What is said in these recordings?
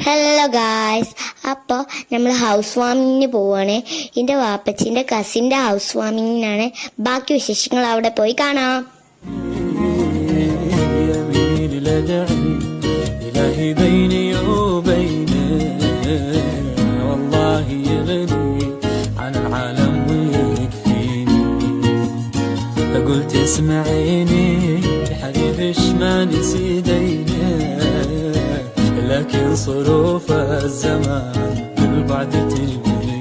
Hello guys, അപ്പോൾ നമ്മൾ house വാമിങ്ങിന് പോവാണ്. എൻ്റെ വാപ്പച്ചിൻ്റെ കസിൻ്റെ ഹൗസ് വാമിങ്ങിനാണ്. ബാക്കി വിശേഷങ്ങൾ അവിടെ പോയി കാണാം. قلت اسمعيني حبيبي ايش ما نسيدينا لكن صروف الزمان بالبعد تجبرني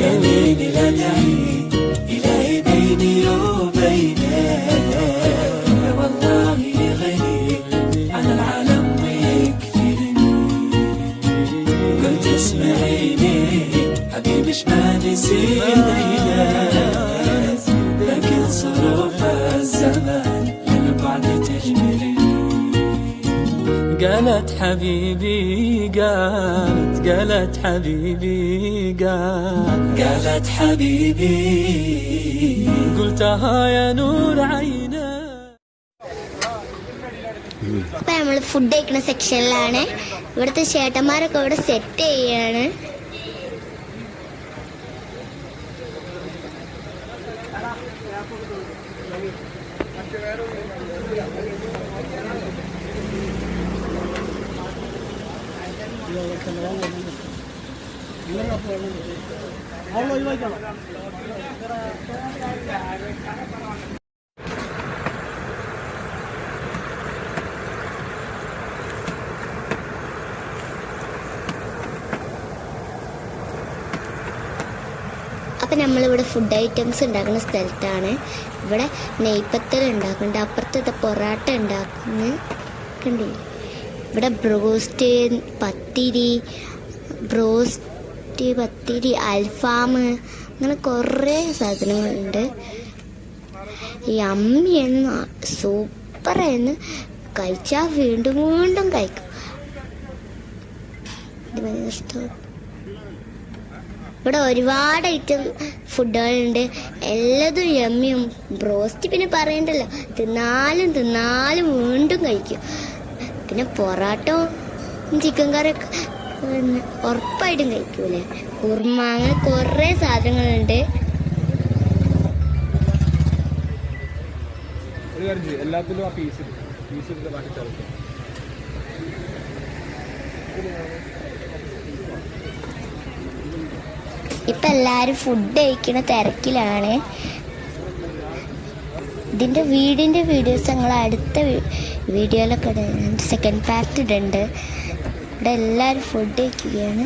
يا ليلي لا تعي إلهي بيني وبينك والله غني عن العالم ويكفيني قلت اسمعيني حبيبي ايش ما نسيدينا لكن صروف الزمان للبعد تجبرني قالت حبيبي قالت حبيبي قالت حبيبي قلتها يا نور عينا. അപ്പം നമ്മൾ ഫുഡ് കഴിക്കുന്ന സെക്ഷനിലാണ്. ഇവിടുത്തെ ചേട്ടന്മാരൊക്കെ ഇവിടെ സെറ്റ് ചെയ്യാണ്. അപ്പം നമ്മളിവിടെ ഫുഡ് ഐറ്റംസ് ഉണ്ടാക്കുന്ന സ്ഥലത്താണ്. ഇവിടെ നെയ്പ്പത്തൽ ഉണ്ടാക്കുന്നുണ്ട്, അപ്പുറത്തെ പൊറാട്ട ഉണ്ടാക്കുന്നു കണ്ടില്ലേ. ഇവിടെ ബ്രോസ്റ്റ്, പത്തിരി, അൽഫാം, അങ്ങനെ കുറേ സാധനങ്ങളുണ്ട്. ഈ അമ്മിയെന്ന് സൂപ്പറായിരുന്നു, കഴിച്ചാൽ വീണ്ടും വീണ്ടും കഴിക്കും. ഇവിടെ ഒരുപാട് ഐറ്റം ഫുഡുകളുണ്ട്, എല്ലാതും യമ്മിയും. ബ്രോസ്റ്റ് പിന്നെ പറയണ്ടല്ലോ, തിന്നാലും വീണ്ടും കഴിക്കും. പിന്നെ പൊറാട്ടോ ചിക്കൻ കറിയൊക്കെ ഉറപ്പായിട്ടും കഴിക്കൂലേ. കുർമ, അങ്ങനെ കുറേ സാധനങ്ങളുണ്ട്. ഇപ്പം എല്ലാവരും ഫുഡ് കഴിക്കുന്ന തിരക്കിലാണ്. ഇതിൻ്റെ വീഡിയോസ് ഞങ്ങൾ അടുത്ത വീഡിയോയിലൊക്കെ സെക്കൻഡ് പാർട്ട് ഇടുന്നുണ്ട്. ഇവിടെ എല്ലാവരും ഫുഡ് കഴിക്കുകയാണ്.